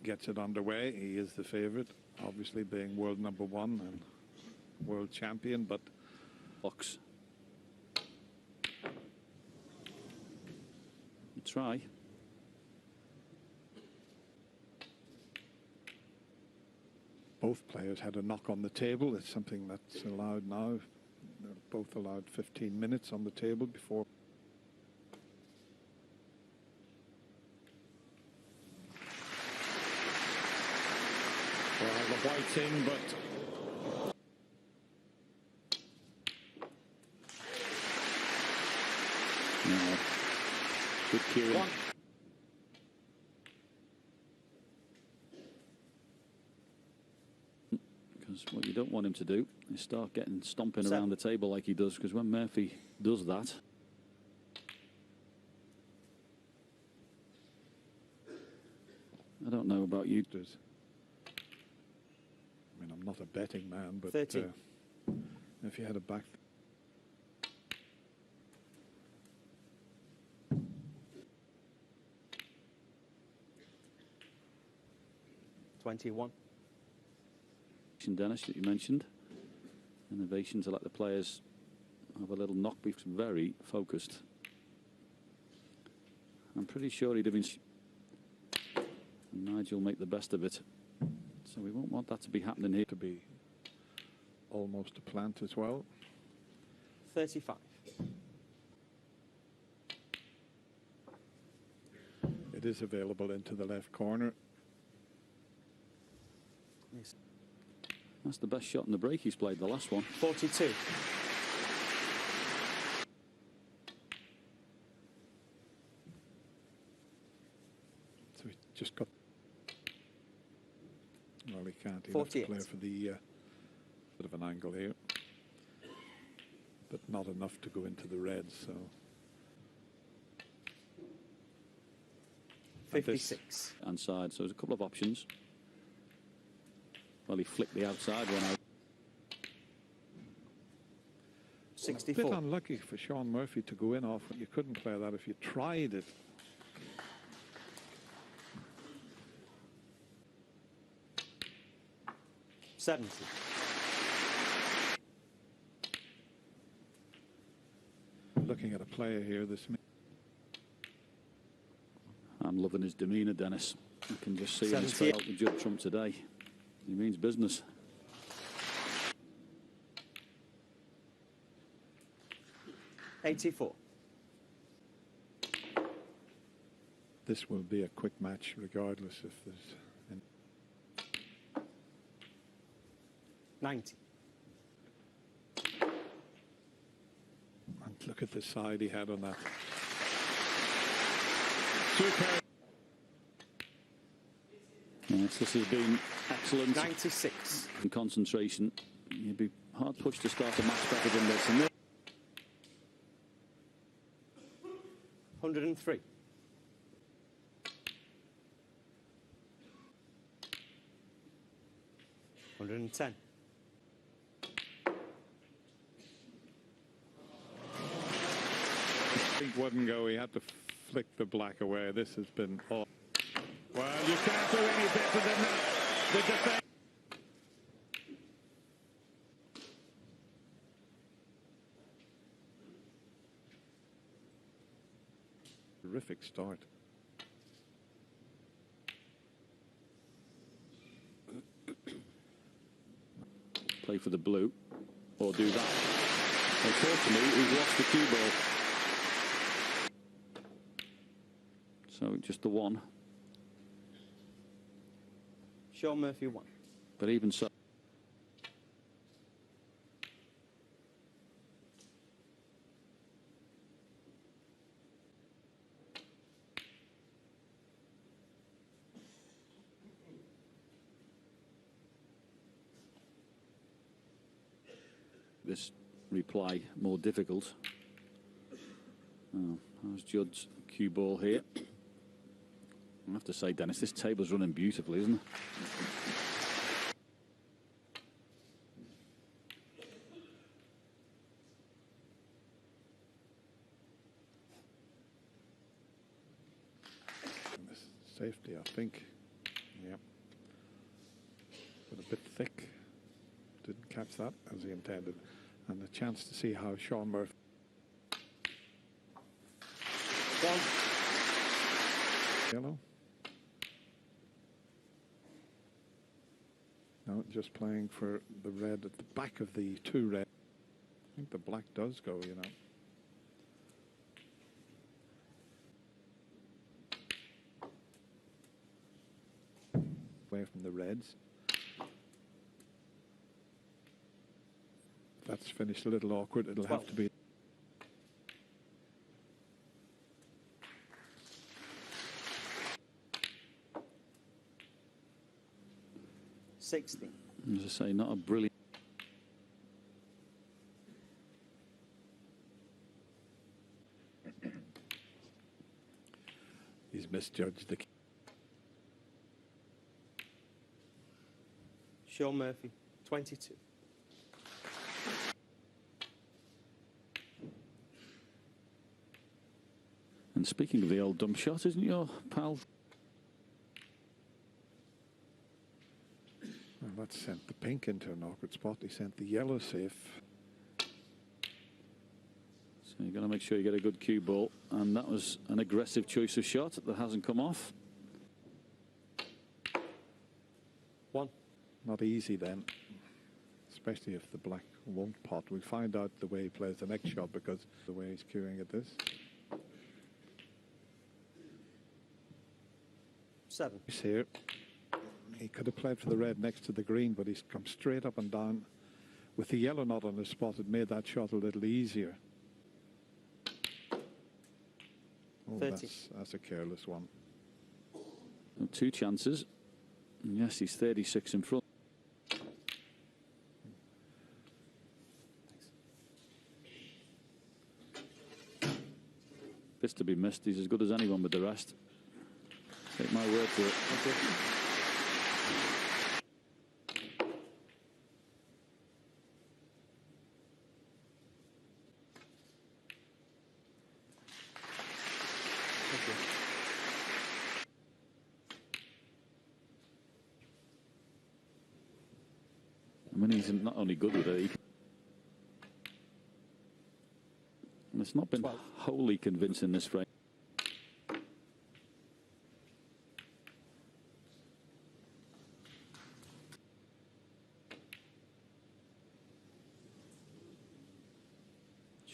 gets it underway. He is the favourite, obviously being world number 1 and world champion, but box. You try. Both players had a knock on the table. It's something that's allowed now. They're both allowed 15 minutes on the table before. Well, the white's in, but no. Good cueing. Because what you don't want him to do is start getting stomping around the table like he does, because when Murphy does that, I don't know about you. I mean, I'm not a betting man, but if you had a back. Dennis, that you mentioned, innovation to let the players have a little knock. He's very focused. I'm pretty sure he'd have been. And Nigel make the best of it. So we won't want that to be happening here. To be almost a plant as well. 35. It is available into the left corner. Yes. That's the best shot in the break he's played, the last one. 42. So he just got. Well, he can't. He'll have 48. to play for the bit of an angle here, but not enough to go into the red. So 56. Inside, so there's a couple of options. Well, he flicked the outside one out. 64. A bit unlucky for Shaun Murphy to go in off. You couldn't play that if you tried it. Looking at a player here, I'm loving his demeanour, Dennis. You can just see him straight out with Judd Trump today. He means business. $84. This will be a quick match regardless if there's. 90. And look at the side he had on that. Super. Yes, this has been excellent. 96. In concentration. You'd be hard pushed to start a match better than this. And 103. $110. Wouldn't go. He had to flick the black away. This has been. Oh. Well, you can't do any better than that. The defense. Terrific start. play for the blue, or do that. Unfortunately, he's lost the cue ball. So just the one. Shaun Murphy won. But even so. This reply more difficult. Oh, how's Judd's cue ball here? I have to say, Dennis, this table's running beautifully, isn't it? Safety, I think. Yep. catch that as he intended. And a chance to see how Shaun Murphy. 1. Yellow. No, just playing for the red at the back of the 2 red. I think the black does go, you know. Away from the reds. That's finished a little awkward. It'll 12. have to be. $60. As I say, not a brilliant. He's misjudged the. Shaun Murphy, 22. And speaking of the old dump shot, isn't your pal? Well, that sent the pink into an awkward spot. He sent the yellow safe. So you've got to make sure you get a good cue ball. And that was an aggressive choice of shot that hasn't come off. 1. Not easy then, especially if the black won't pot. We'll find out the way he plays the next shot because the way he's cueing at this. 7. He's here. He could have played for the red next to the green, but he's come straight up and down. With the yellow not on the spot, it made that shot a little easier. Oh, 30. that's a careless one. 2 chances. And yes, he's 36 in front. This to be missed. He's as good as anyone with the rest. Take my word for it. I mean, he's not only good with it, and it's not been 12. wholly convincing this frame.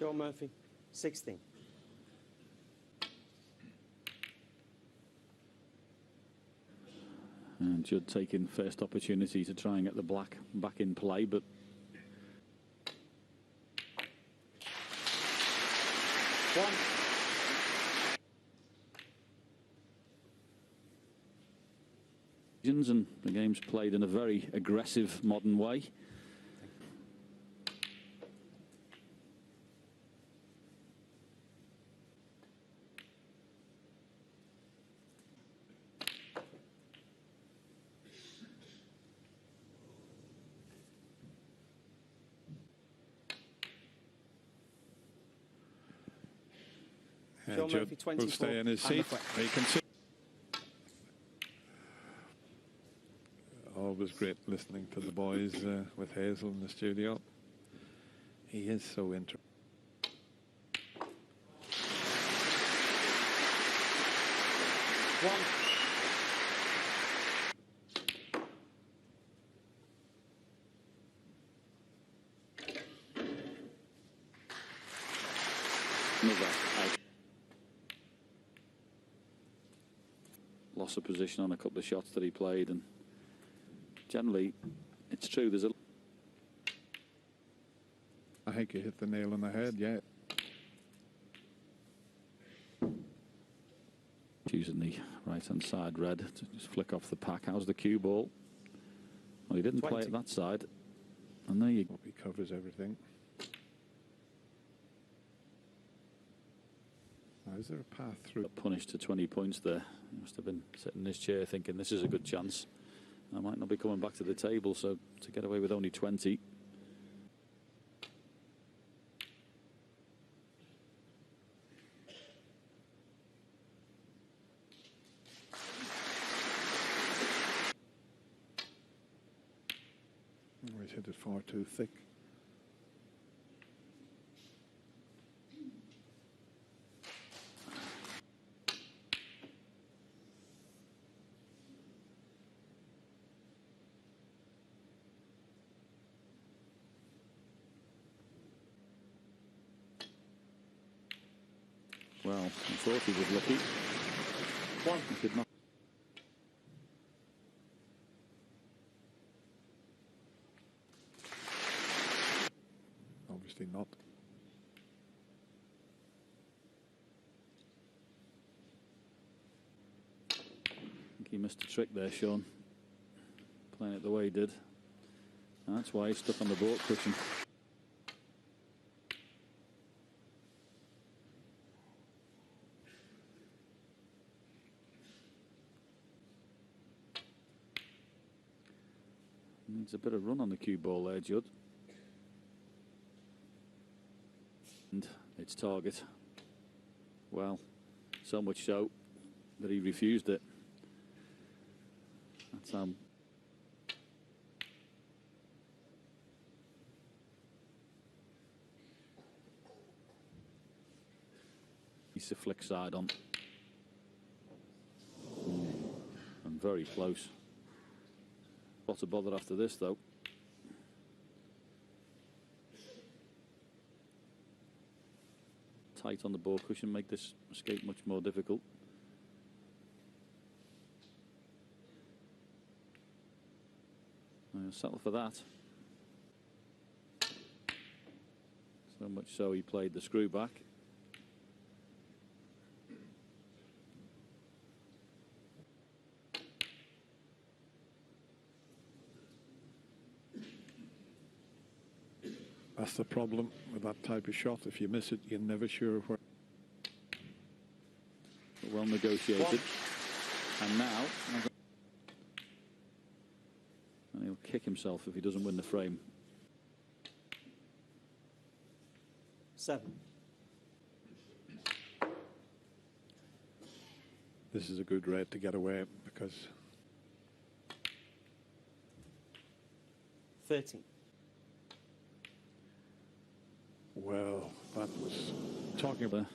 Shaun Murphy, 16. And Judd taking first opportunity to try and get the black back in play, but 1. and the game's played in a very aggressive modern way. Shaun Judd Murphy, 24. will stay in his and the seat. flag. You can see. Always great listening to the boys with Hazel in the studio. He is so interesting. Loss of position on a couple of shots that he played, and generally it's true there's a I think you hit the nail on the head, yeah. using the right hand side red to just flick off the pack. How's the cue ball? Well, he didn't 20. play it that side, and there you go. Hope he covers everything. Now, is there a path through? Punished to 20 points there. He must have been sitting in his chair thinking this is a good chance. I might not be coming back to the table, so to get away with only 20. Oh, he's hit it far too thick. Well, I thought he was lucky. He could not. Obviously not. I think he missed a trick there, Shaun. Playing it the way he did. And that's why he's stuck on the baulk cushion. Needs a bit of run on the cue ball there, Judd. And its target. Well, so much so that he refused it. That's he's the flick side on. And very close. Lots of bother after this, though. Tight on the ball cushion, make this escape much more difficult. I'll settle for that. So much so he played the screw back. That's the problem with that type of shot. If you miss it, you're never sure where. Well negotiated. And now, and he'll kick himself if he doesn't win the frame. 7. This is a good red to get away because 13. well, that was talking about.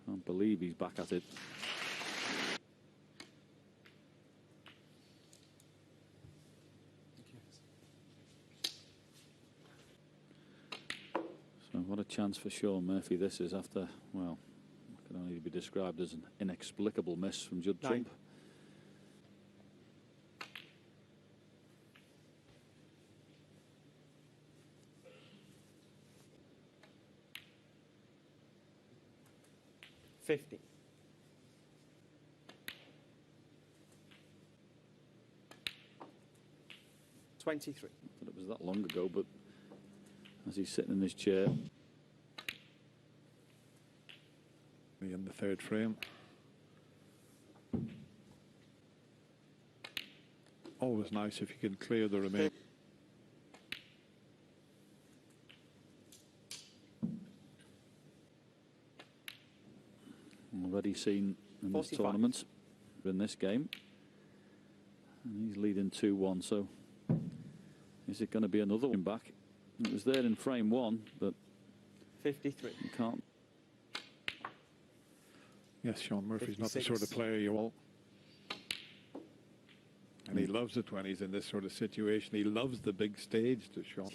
Can't believe he's back at it. So what a chance for Shaun Murphy this is after, well, it can only be described as an inexplicable miss from Judd 9. Trump. $50. 23. I thought it was that long ago, but as he's sitting in his chair. In the third frame. Always nice if you can clear the remaining. Already seen in this 45. tournament, in this game. And he's leading 2-1, so is it going to be another one back? It was there in frame 1, but 53. you can't. Yes, Shaun Murphy's not the 56. sort of player you want. And he loves it when he's in this sort of situation. He loves the big stage to Shaun.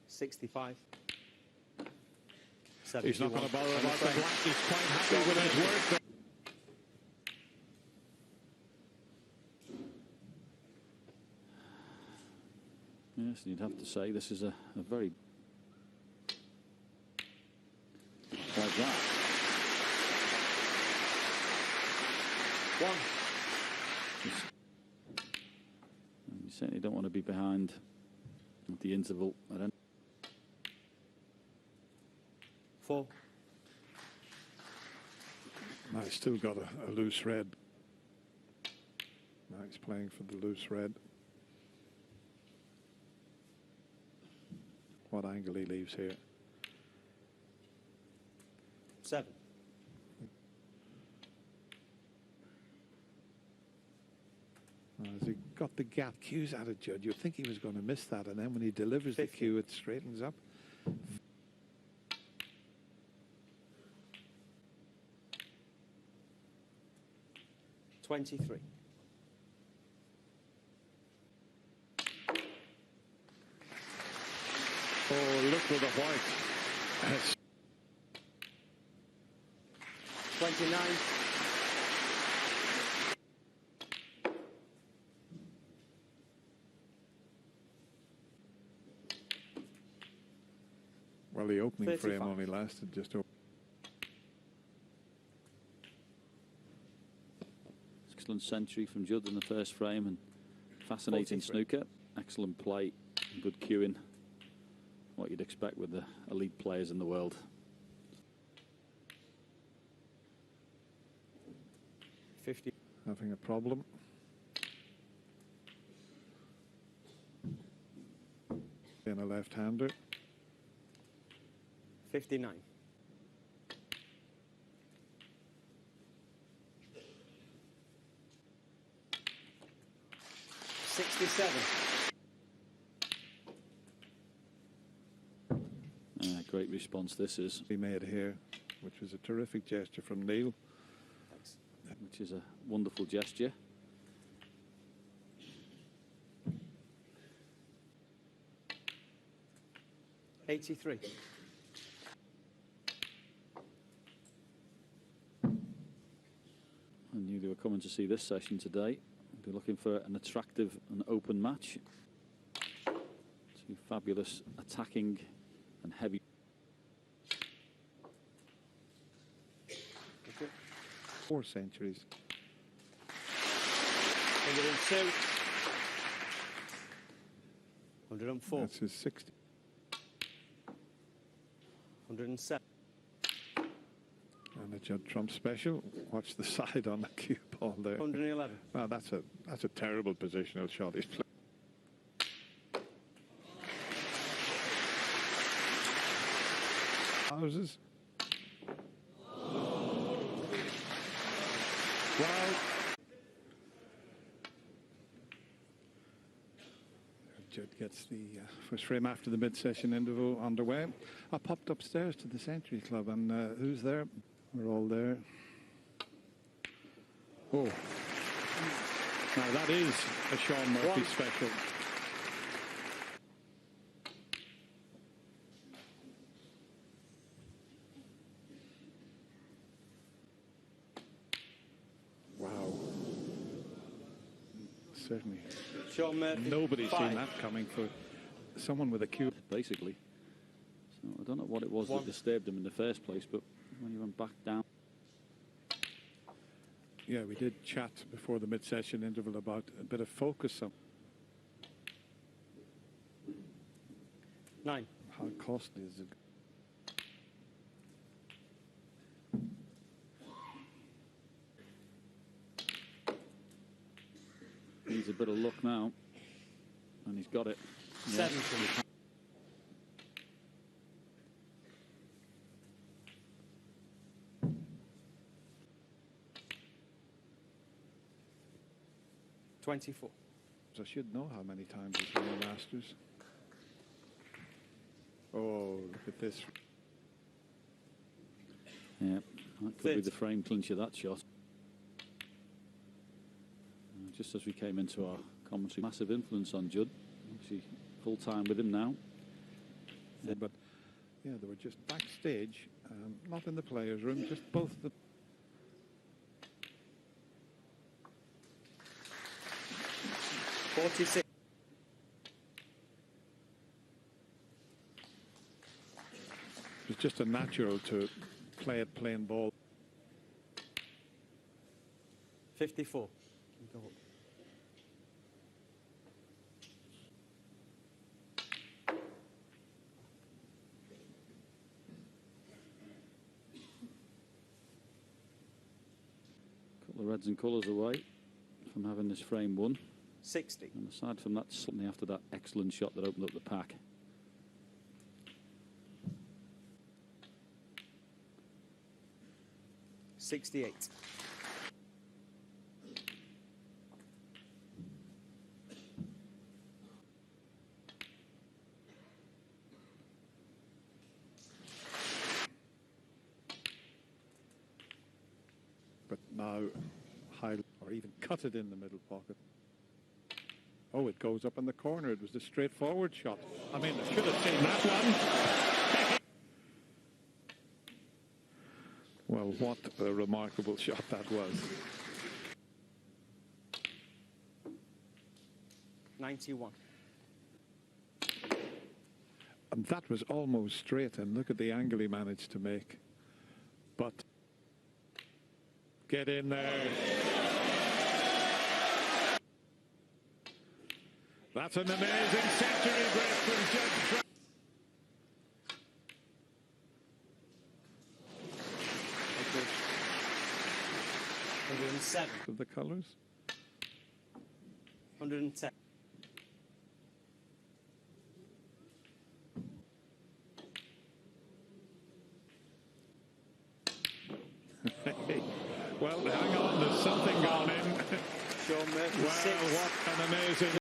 65. He's not going to bother I'm about the afraid. black. He's quite happy with his work. Yes, you'd have to say this is a very. Like that. 1. You certainly don't want to be behind at the interval. I don't. 4. Now he's still got a loose red. Now he's playing for the loose red. What angle he leaves here. 7. As he got the gap cues out of Judd, you'd think he was going to miss that, and then when he delivers 50. the cue, it straightens up. $23. Oh, look for the white. 29. Well, the opening 35. frame only lasted just over. Excellent century from Judd in the first frame, and fascinating 43. snooker. Excellent play, good cueing. What you'd expect with the elite players in the world. 50. Having a problem. And a left-hander. 59. $67. Great response this is, He made here, which was a terrific gesture from Neil. Thanks. which is a wonderful gesture. $83. I knew they were coming to see this session today. Be looking for an attractive and open match. Two fabulous attacking and heavy. Okay. 4 centuries. 102. 104. That's his 60. 107. And a Judd Trump special. Watch the side on the cue ball there. 111. Well, that's a terrible positional shot he's playing. Houses. Well, Judd gets the first frame after the mid-session interval underway. I popped upstairs to the Century Club, and who's there? We're all there. Oh, now that is a Shaun Murphy One. special. Wow. Certainly. Shaun Murphy. Nobody's 5. seen that coming for someone with a cue. Basically. So I don't know what it was One. that disturbed him in the first place, but when he went back down. Yeah, we did chat before the mid-session interval about a bit of focus on 9. how costly is it. Needs a bit of luck now, and he's got it. Yeah. 7. $24. I should know how many times he's won the Masters. Oh, look at this. Yeah, that could be the frame clincher, that shot. Just as we came into our commentary, massive influence on Judd. Actually, full time with him now. Yeah, but yeah, they were just backstage, not in the players' room, just both the. $46. It was just a natural to play it plain ball. 54. Couple of reds and colours away from having this frame won. 60. And aside from that, something after that excellent shot that opened up the pack. $68. but now high, or even cut it in the middle pocket. Oh, it goes up in the corner. It was a straightforward shot. I mean, I should have seen that one. Well, what a remarkable shot that was. 91. And that was almost straight, and look at the angle he managed to make. But get in there. That's an amazing century break from Judd Trump. Okay. 107. Of the colours. 110. Well, hang on, there's something gone in. Shaun Murphy, Well, 6. what an amazing